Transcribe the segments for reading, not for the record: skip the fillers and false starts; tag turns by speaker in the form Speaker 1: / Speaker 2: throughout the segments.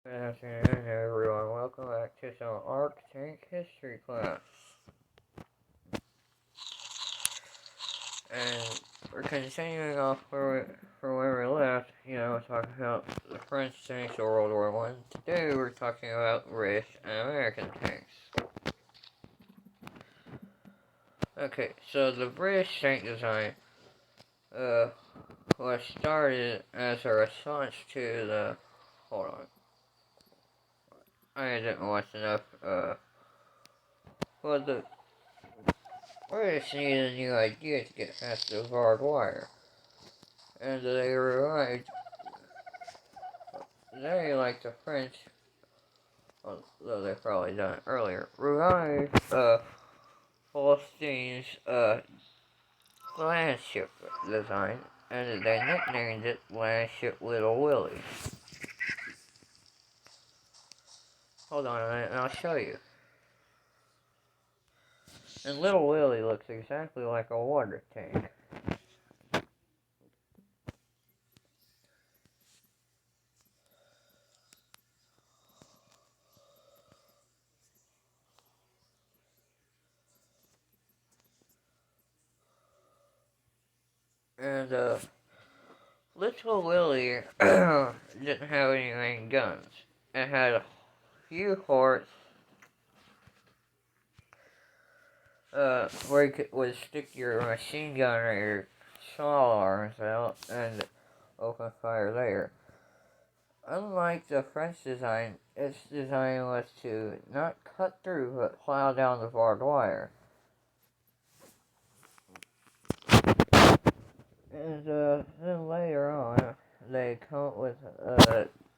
Speaker 1: Good afternoon, everyone. Welcome back to some Ark Tank History Class. And we're continuing off from where we left, talking about the French tanks of World War One. Today we're talking about British and American tanks. Okay, so the British tank design was started as a response to the... Hold on. I didn't watch enough, well, the British needed a new idea to get past the barbed wire. And they revived, like the French, although they probably done it earlier, revived, Holstein's, land ship design, and they nicknamed it Land Ship Little Willie. Hold on a minute and I'll show you. And Little Willie looks exactly like a water tank. And, Little Willie didn't have any main guns. It had a few forts, where you would stick your machine gun or your small arms out and open fire there. Unlike the French design, its design was to not cut through but plow down the barbed wire. And then later on, they come up with,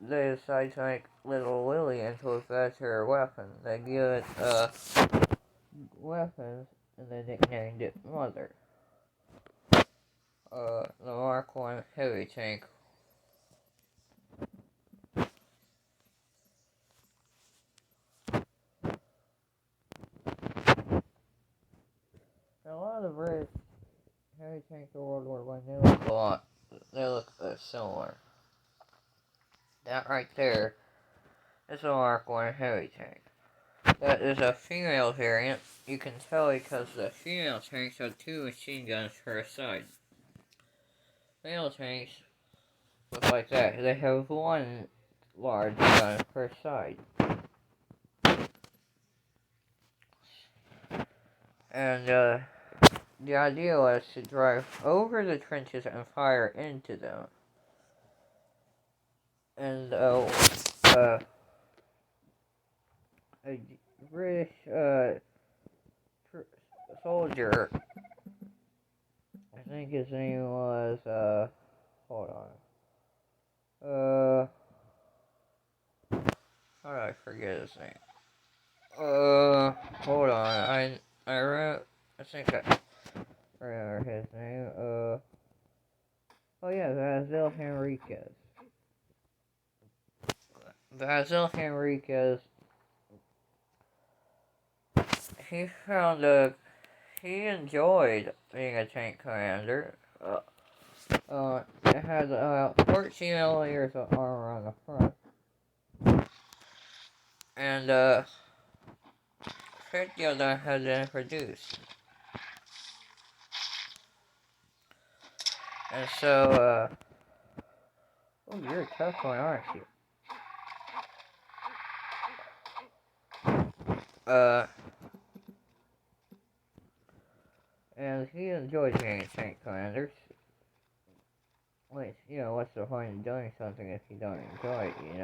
Speaker 1: they decide to make Little Willie into a better weapon. They give it, weapons, and they nicknamed it Mother. The Mark 1 heavy tank. A lot of the British heavy tanks of World War One, they look similar. That right there is a Mark 1 heavy tank. That is a female variant. You can tell because the female tanks have 2 machine guns per side. Male tanks look like that. They have 1 large gun per side. And, the idea was to drive over the trenches and fire into them. And, a British, soldier, I think his name was, hold on. How did I forget his name? Hold on, I think I remember his name, oh yeah, Basil Henriquez. Basil Henriquez, he enjoyed being a tank commander. It had about 14 millimeters of armor on the front. And, 50 of them had been produced. And so, oh, you're a tough one, aren't you? And he enjoyed being a tank commander. Wait, what's the point of doing something if you don't enjoy it,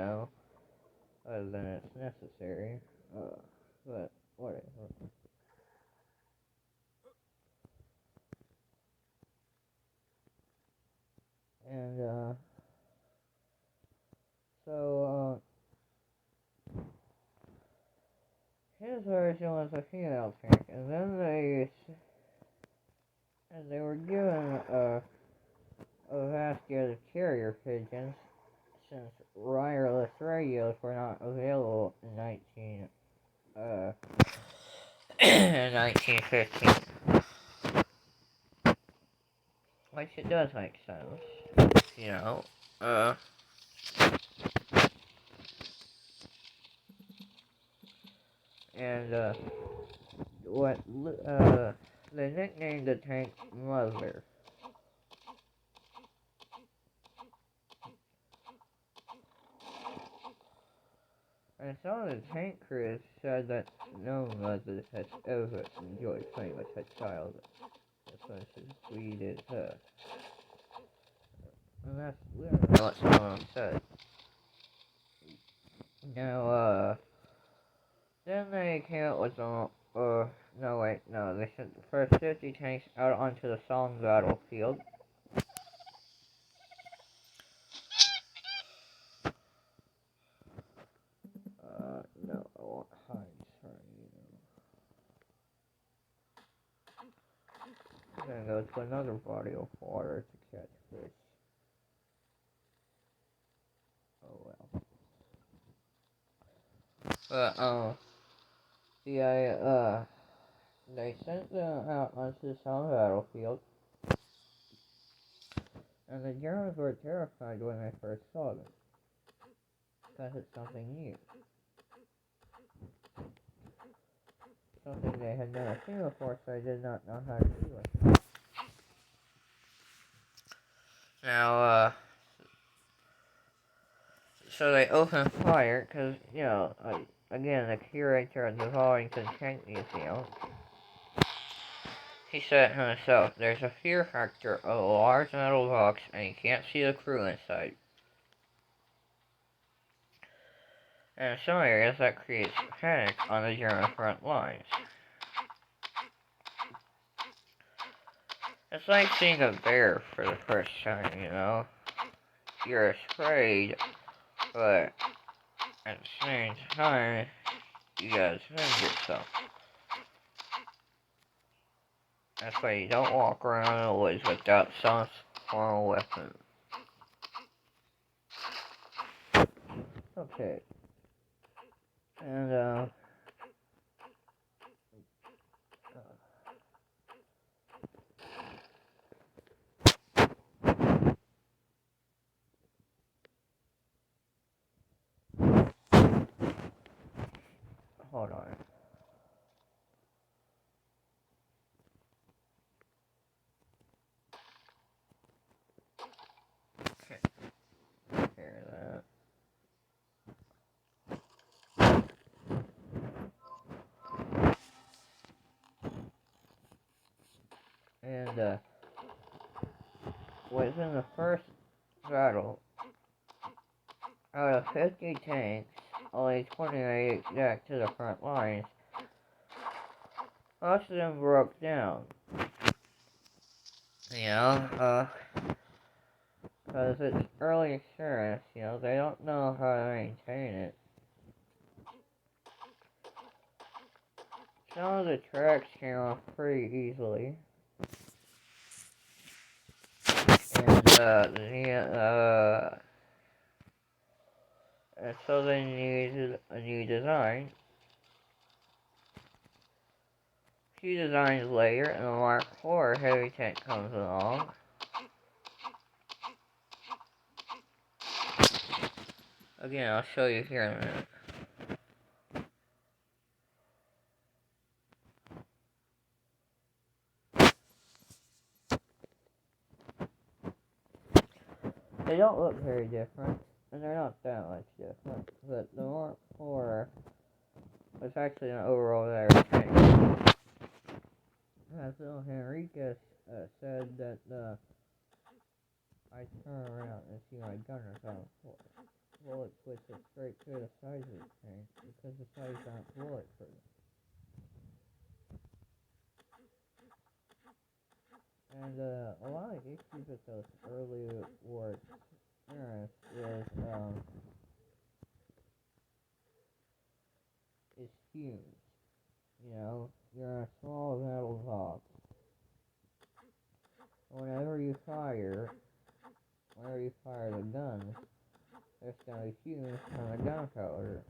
Speaker 1: other than it's necessary. But, whatever. And, so, his version was a female tank, and then they were given, a basket of carrier pigeons, since wireless radios were not available in 1915. Which it does make sense, and they nicknamed the tank Mother. And some of the tank crews said that no mother has ever enjoyed playing with her child. That's why she treated her. And that's literally what someone said. Now, then they came up with no wait, no, they sent the first 50 tanks out onto the Somme battlefield. No, I want hide, sorry, I'm gonna go to another body of water to catch fish. Oh well. But, they sent them out onto the Somme battlefield, and the Germans were terrified when they first saw them, because it's something new. Something they had never seen before, so they did not know how to do it. Now, so they opened fire, because, you know, again, the curator of the Wellington Tank Museum, he said himself, there's a fear factor of a large metal box, and you can't see the crew inside. And in some areas, that creates panic on the German front lines. It's like seeing a bear for the first time, you know? You're afraid, but at the same time, you gotta defend yourself. That's why you don't walk around in the woods without some form of weapon. Okay. And, hold on. Okay. Hear that. And, within the first battle, out of 50 tanks, only 20 made it back to the front lines. Most of them broke down. You know, because it's early experience, you know, they don't know how to maintain it. Some of the tracks came off pretty easily. And so they needed a new design. A few designs later, and the Mark IV heavy tank comes along. Again, I'll show you here in a minute. They don't look very different, and they're not that much different, but the Mark IV was actually an overall better tank. As Bill Henriquez said that, I turn around and see my gunners on the floor. Bullets which it straight through the sides of the tank, because the sides aren't bulletproof. And, a lot of issues with those early war experience is fumes. You know, you're in a small metal box. Whenever you fire the gun, there's gonna be fumes from the gunpowder.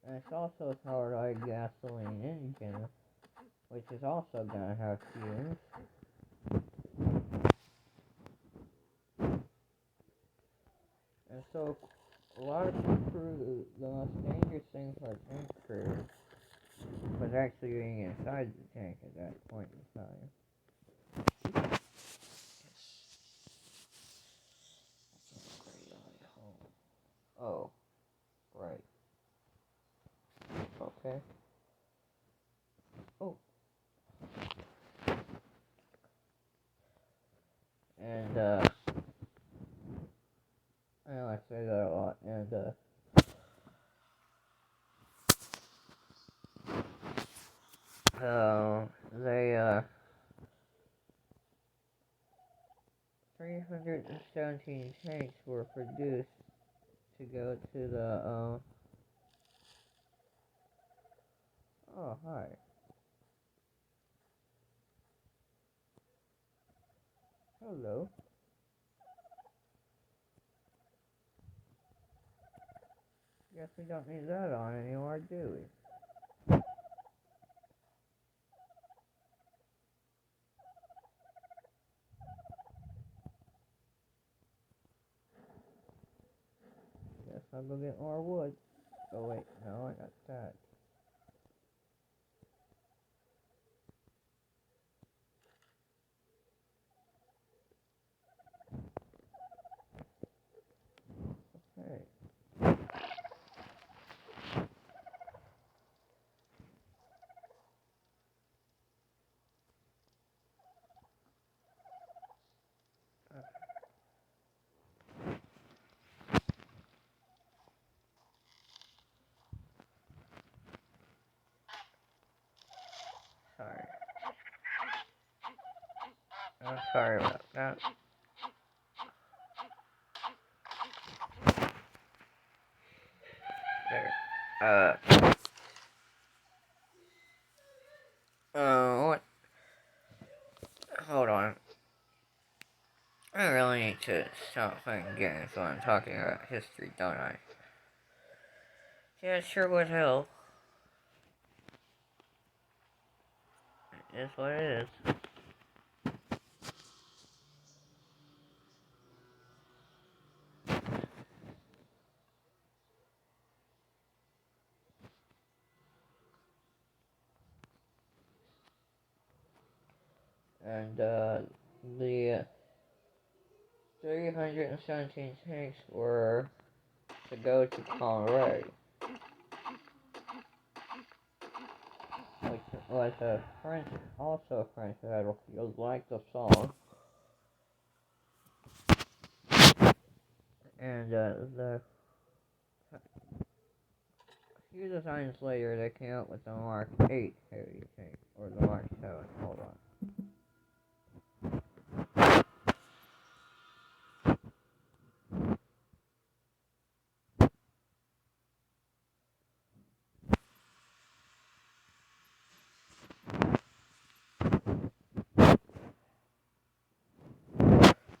Speaker 1: And it's also powered by a gasoline engine, which is also gonna have fumes. And so, a lot of crew, the most dangerous thing for a tank crew was actually being inside the tank at that point in time. Oh, right. Okay. Oh. And, I know I say that a lot, and, they, 317 tanks were produced to go to the, oh, hi. Hello. Guess we don't need that on anymore, do we? Guess I'll go get more wood. Oh wait, no, I got that. Okay. Sorry. Sorry about that. There. What? Hold on. I really need to stop playing games while I'm talking about history, don't I? Yeah, it sure would help. It is what it is. And, the 317 tanks were to go to Conway, which was a French, also a French battlefield like the Somme. And, the few designs later, they came out with the Mark 8 heavy tank, or the Mark 7, hold on.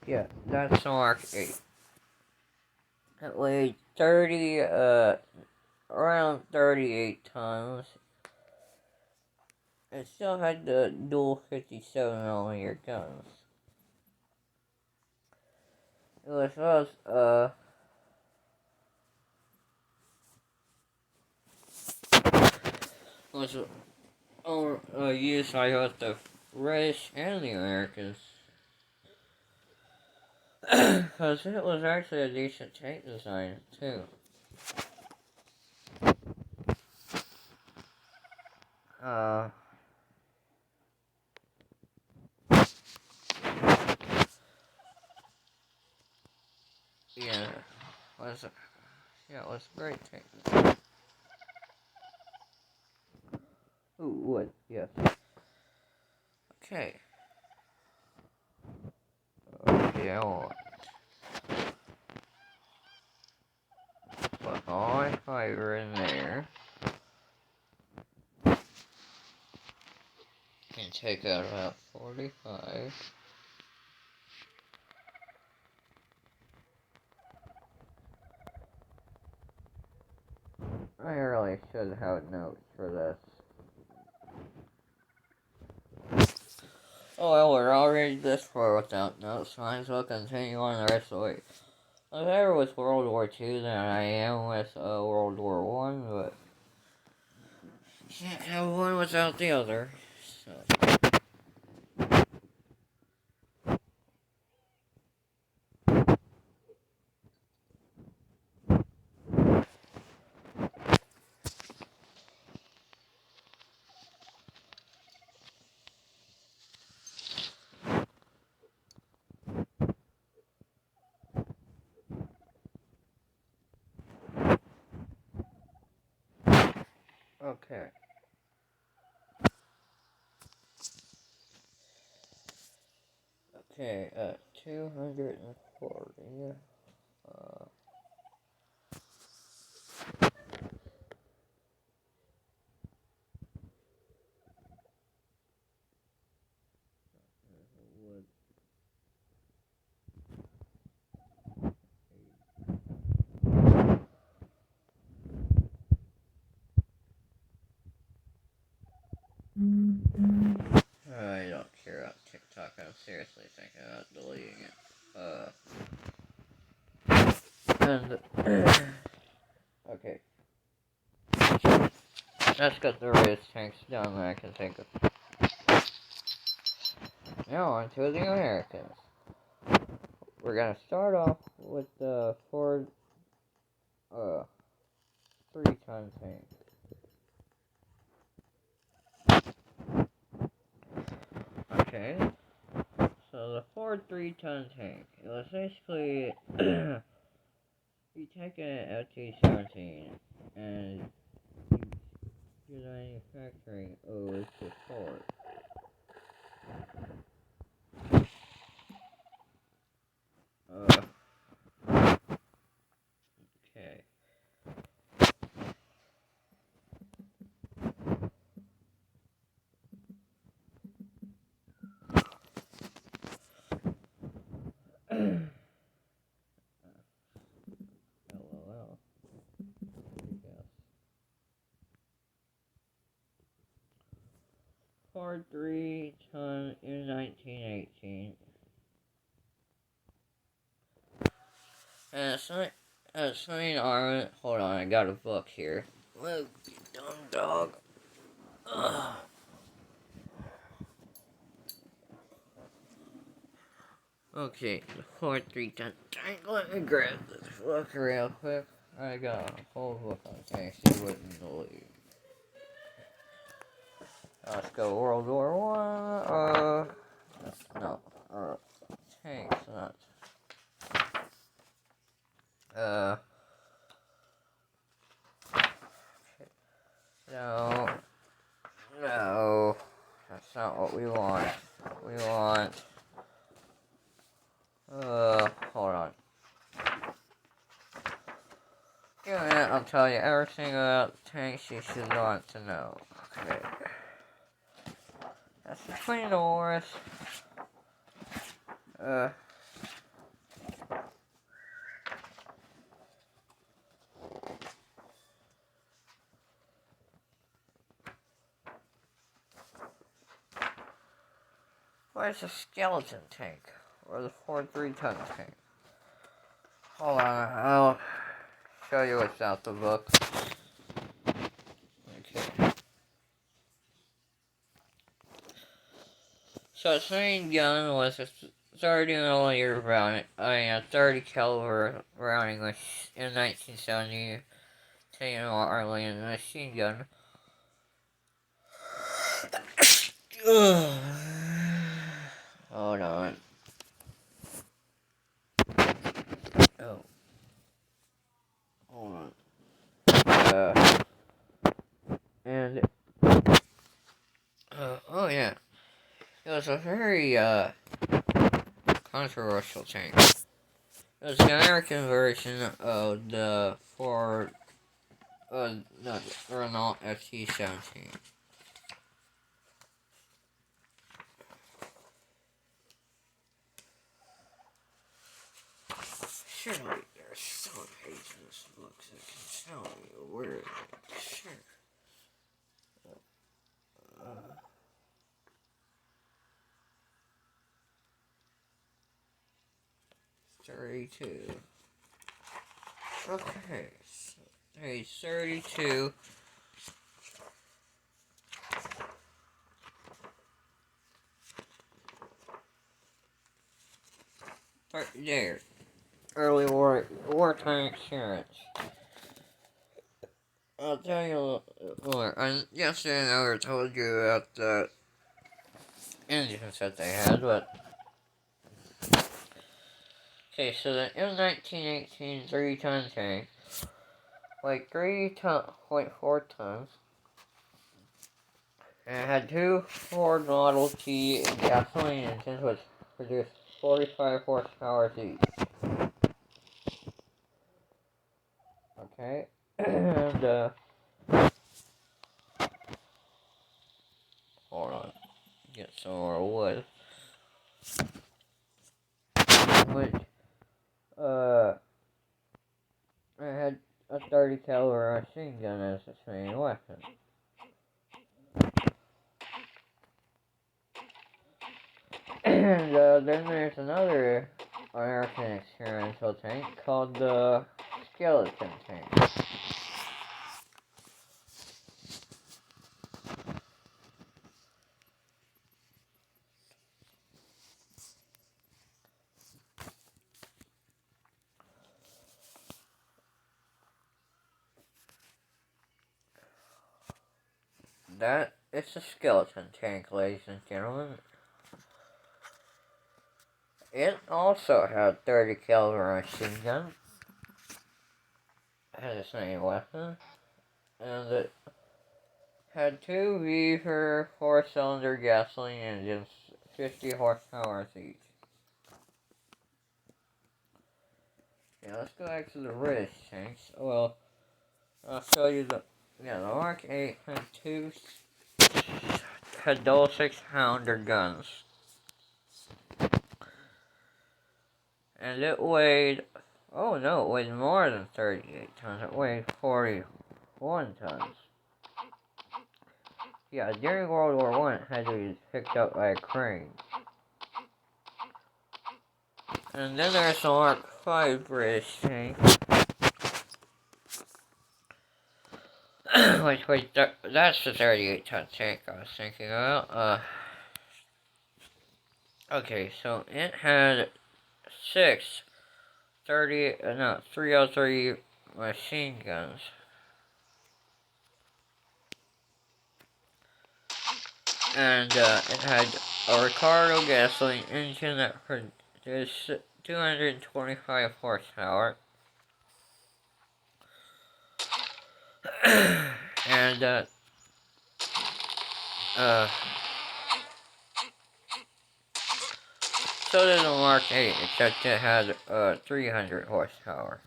Speaker 1: Yeah, that's the Mark 8. It weighed around 38 tons. It still had the dual 57mm guns. It was used by both the British and the Americans. Because it was actually a decent tank design, too. Yeah, it was a great tank. Ooh, wood, yes. Okay. Okay, I'll put all my fiber in there. And take out about 45. I really should have notes for this. Oh well, we're already this far without notes, might as well continue on the rest of the way. I'm better with World War II than I am with World War One, but can't have one without the other. So. Okay. Okay, 240. Wood. I don't care about TikTok. I'm seriously thinking about deleting it. And okay, let's get the race tanks done that I can think of. Now on to the Americans. We're gonna start off with the Ford 3-ton tank. Okay, so the Ford 3-ton tank. It was basically you take an FT-17 and you do the manufacturing over to Ford. Okay. LOL. Ford 3-ton in 1918. And it's main armament. Hold on, I got a book here. Look, you dumb dog. Ugh. Okay, the Ford 3-ton tank. Let me grab this book real quick. I got a whole book on tanks you wouldn't believe. Let's go World War One. No, tanks, not. No, no, that's not what we want. We want. Hold on. Give me a minute, I'll tell you everything about tanks you should want to know. Okay. That's between the wars. Where's the skeleton tank? Or the Ford 3-ton tank? Hold on, I'll show you what's out the book. Okay. So its main gun was a 30mm round. A 30 caliber rounding in 1970. 10 Arlene machine gun. Hold on. Oh. Hold on. And oh yeah. It was a very controversial tank. It was the American version of the Ford no, Renault FT-17. Surely there's some page in this book that can tell me where it is. Sure. 32. Okay, so page 32. There. Early wartime experience. I'll tell you a little more. Yesterday I never told you about the engines that they had, but... Okay, so the M1918 3-ton tank, like 3.4 tons, and it had two Ford Model T gasoline engines which produced 45 horsepower each. Okay, and hold on, get some more wood. Which, I had a 30 caliber machine gun as its main weapon. And then there's another American experimental tank called the Skeleton Tank. That is a skeleton tank, ladies and gentlemen. It also had 30 caliber machine gun as its main weapon, and it had two Beaver 4-cylinder gasoline engines, 50 horsepower each. Yeah, let's go back to the British tanks. Well, I'll show you the Mark 8 had double 6-pounder guns. And it weighed, oh no, it weighed more than 38 tons. It weighed 41 tons. Yeah, during World War I, it had to be picked up by a crane. And then there's the Mark 5 British tank. Wait, that's the 38-ton tank I was thinking about. Okay, so it had 303 machine guns. And it had a Ricardo gasoline engine that produced 225 horsepower. And so did the Mark 8, except it had 300 horsepower.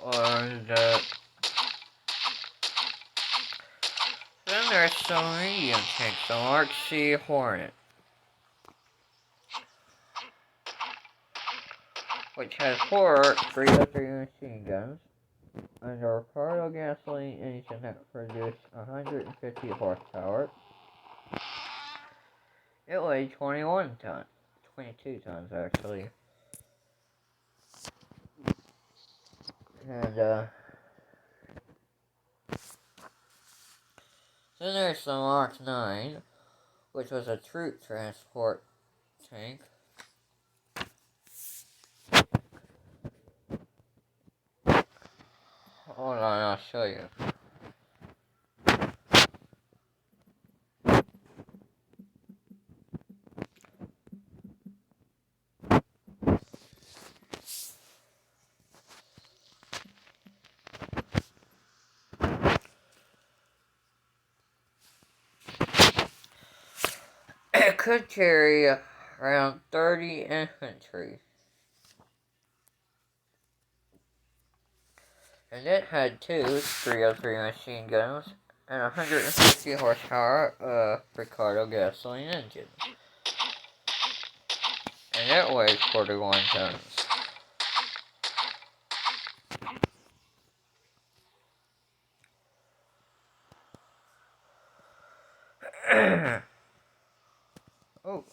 Speaker 1: And then there's some medium tanks, the Mark C Hornet, which has 4 303 machine guns and a Ricardo gasoline engine that produced 150 horsepower. It weighed 22 tons actually. And then there's the Mark 9, which was a troop transport tank. Hold on, I'll show you. It could carry around 30 infantry. And it had 2 303 machine guns and 150 horsepower Ricardo gasoline engine. And it weighs 41 tons. Oh.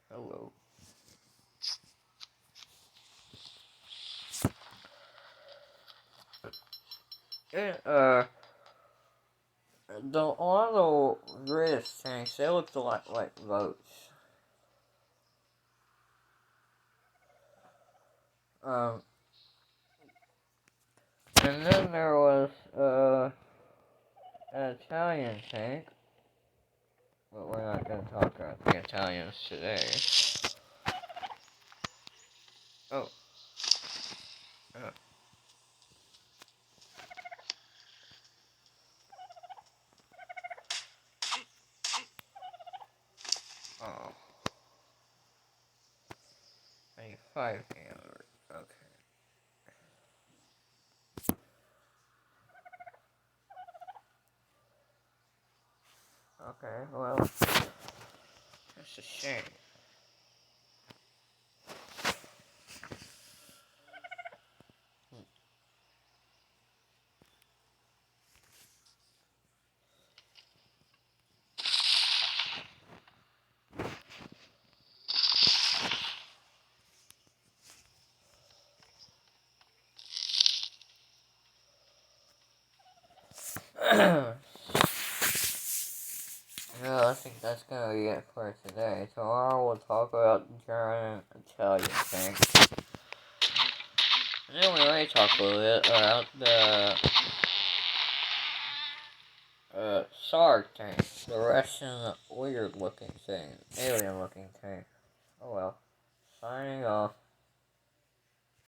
Speaker 1: Hello. all the British tanks, they looked like boats. Um, and then there was, an Italian tank, but we're not going to talk about the Italians today. Oh. Oh. 95 hammer. Okay. Okay, well, that's a shame. No, I think that's gonna be it for today. Tomorrow we'll talk about German Italian tanks. And then we already talked a little bit about the Sark tank, the Russian weird looking thing, alien looking tank. Oh well. Signing off.